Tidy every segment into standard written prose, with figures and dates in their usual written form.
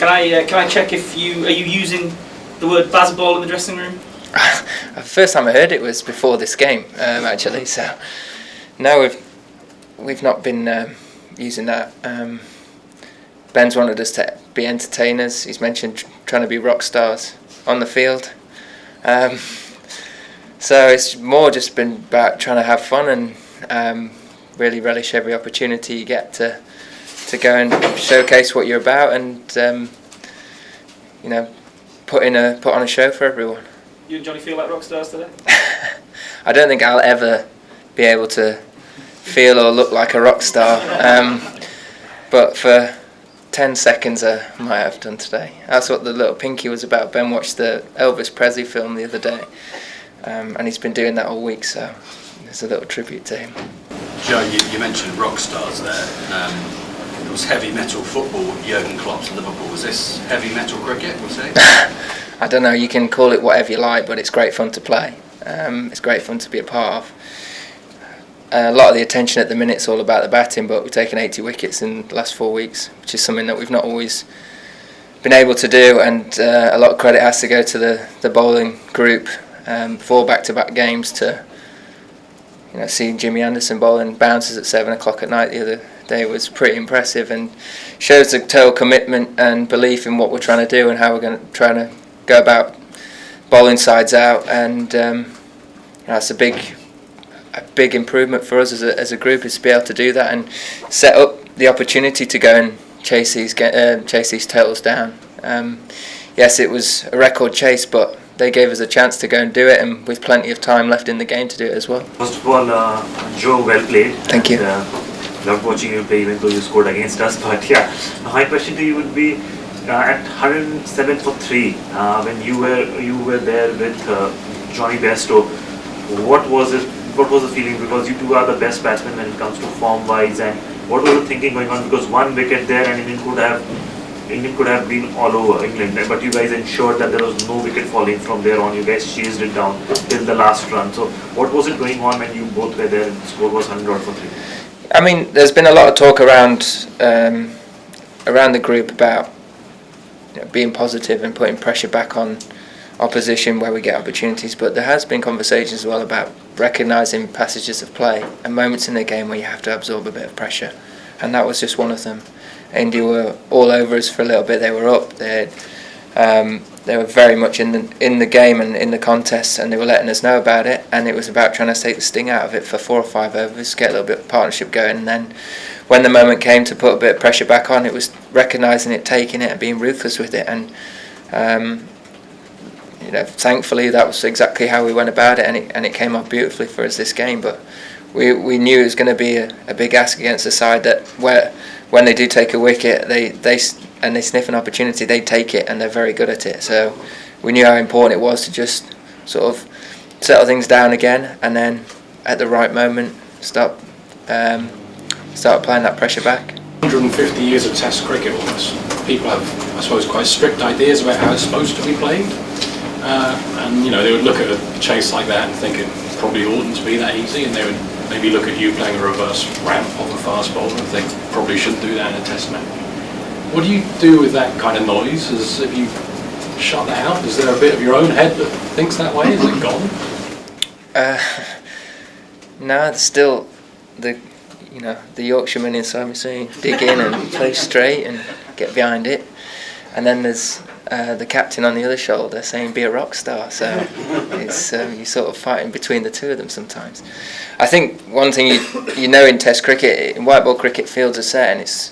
Can I check if are you using the word Bazball in the dressing room? The first time I heard it was before this game, actually. So no, we've not been using that. Ben's wanted us to be entertainers. He's mentioned trying to be rock stars on the field. So it's more just been about trying to have fun and really relish every opportunity you get to go and showcase what you're about and put on a show for everyone. You and Johnny feel like rock stars today? I don't think I'll ever be able to feel or look like a rock star, but for 10 seconds I might have done today. That's what the little pinky was about. Ben watched the Elvis Presley film the other day, and he's been doing that all week, so it's a little tribute to him. Joe, you mentioned rock stars there. It was heavy metal football, Jurgen Klopp's Liverpool. Was this heavy metal cricket, we'll say? I don't know, you can call it whatever you like, but it's great fun to play. It's great fun to be a part of. A lot of the attention at the minute is all about the batting, but we've taken 80 wickets in the last 4 weeks, which is something that we've not always been able to do, and a lot of credit has to go to the bowling group. 4 back-to-back games to seeing Jimmy Anderson bowling bounces at 7 o'clock at night the other day was pretty impressive and shows the total commitment and belief in what we're trying to do and how we're trying to go about bowling sides out, and that's a big improvement for us as a group, is to be able to do that and set up the opportunity to go and chase these totals down. Yes, it was a record chase, but they gave us a chance to go and do it, and with plenty of time left in the game to do it as well. First of all, Joe, well played. Thank you. Loved watching you play, even though you scored against us. But yeah, my question to you would be, at 107 for 3, when you were there with Johnny Bairstow, what was the feeling? Because you two are the best batsmen when it comes to form wise, and what was the thinking going on? Because 1 wicket there and England could have been all over England, but you guys ensured that there was no wicket falling from there on. You guys chased it down till the last run. So what was it going on when you both were there and the score was 100 for 3? I mean, there's been a lot of talk around the group about being positive and putting pressure back on opposition where we get opportunities, but there has been conversations as well about recognising passages of play and moments in the game where you have to absorb a bit of pressure, and that was just one of them. India were all over us for a little bit. They were up. They were very much in the game and in the contest, and they were letting us know about it. And it was about trying to take the sting out of it for 4 or 5 overs, get a little bit of partnership going. And then, when the moment came to put a bit of pressure back on, it was recognising it, taking it, and being ruthless with it. And thankfully, that was exactly how we went about it, and it came off beautifully for us this game. But we knew it was going to be a big ask against a side that when they do take a wicket, they sniff an opportunity, they take it, and they're very good at it. So we knew how important it was to just sort of settle things down again, and then at the right moment start applying that pressure back. 150 years of Test cricket almost. People have, I suppose, quite strict ideas about how it's supposed to be played, and they would look at a chase like that and think it probably oughtn't to be that easy, and they would maybe look at you playing a reverse ramp of a fast bowler and think probably shouldn't do that in a Test match. What do you do with that kind of noise? Have you shut that out? Is there a bit of your own head that thinks that way? Is it gone? No, it's still the Yorkshireman inside me saying dig in and play straight and get behind it, and then there's the captain on the other shoulder saying be a rock star. So it's you're sort of fighting between the two of them sometimes. I think one thing in Test cricket, in white ball cricket, fields are set, and it's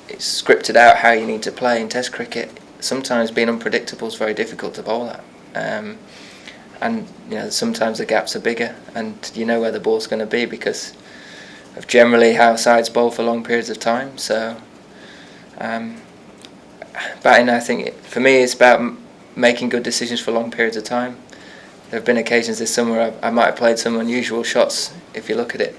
it's scripted out how you need to play. In Test cricket, sometimes being unpredictable is very difficult to bowl at, and sometimes the gaps are bigger, and you know where the ball's going to be because of generally how sides bowl for long periods of time. So batting, I think for me, it's about making good decisions for long periods of time. There have been occasions this summer where I might have played some unusual shots if you look at it,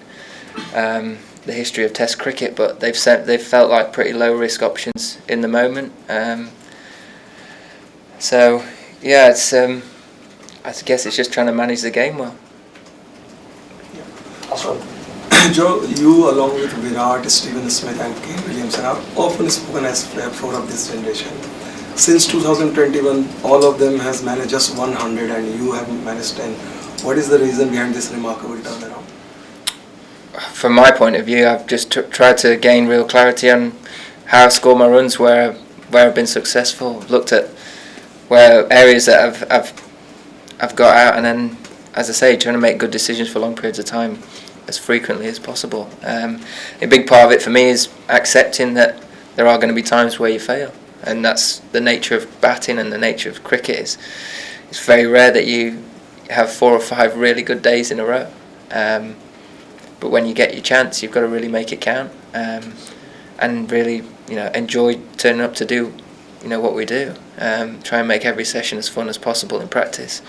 the history of Test cricket, but they've felt like pretty low risk options in the moment. So yeah, it's I guess it's just trying to manage the game well. Also, Joe, you along with Virat, Stephen Smith and Kane Williamson are often spoken as Fab Four of this generation. Since 2021, all of them has managed just 100 and you have managed 10. What is the reason behind this remarkable turnaround? From my point of view, I've just tried to gain real clarity on how I score my runs, where I've been successful. Looked at where areas that I've got out, and then, as I say, trying to make good decisions for long periods of time as frequently as possible. A big part of it for me is accepting that there are going to be times where you fail, and that's the nature of batting and the nature of cricket. It's very rare that you have 4 or 5 really good days in a row. But when you get your chance, you've got to really make it count, and really, enjoy turning up to do, what we do. Try and make every session as fun as possible in practice,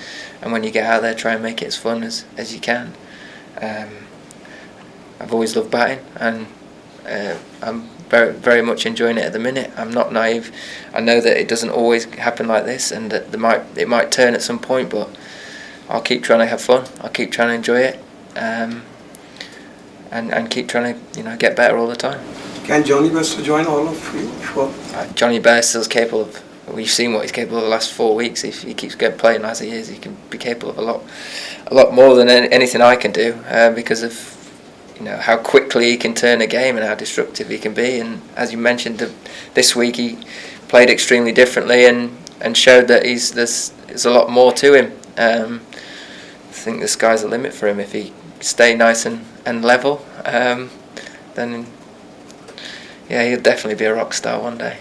and when you get out there, try and make it as fun as you can. I've always loved batting, and I'm very, very much enjoying it at the minute. I'm not naive. I know that it doesn't always happen like this, and that it might turn at some point, but I'll keep trying to have fun. I'll keep trying to enjoy it. And keep trying to get better all the time. Can Johnny Bairstow join all of you? Johnny Bairstow's capable of. We've seen what he's capable of the last 4 weeks. If he keeps playing as he is, he can be capable of a lot more than anything I can do, because of how quickly he can turn a game and how destructive he can be. And as you mentioned, this week he played extremely differently and showed that there's a lot more to him. I think the sky's the limit for him if he stay nice and level, then he'll definitely be a rock star one day.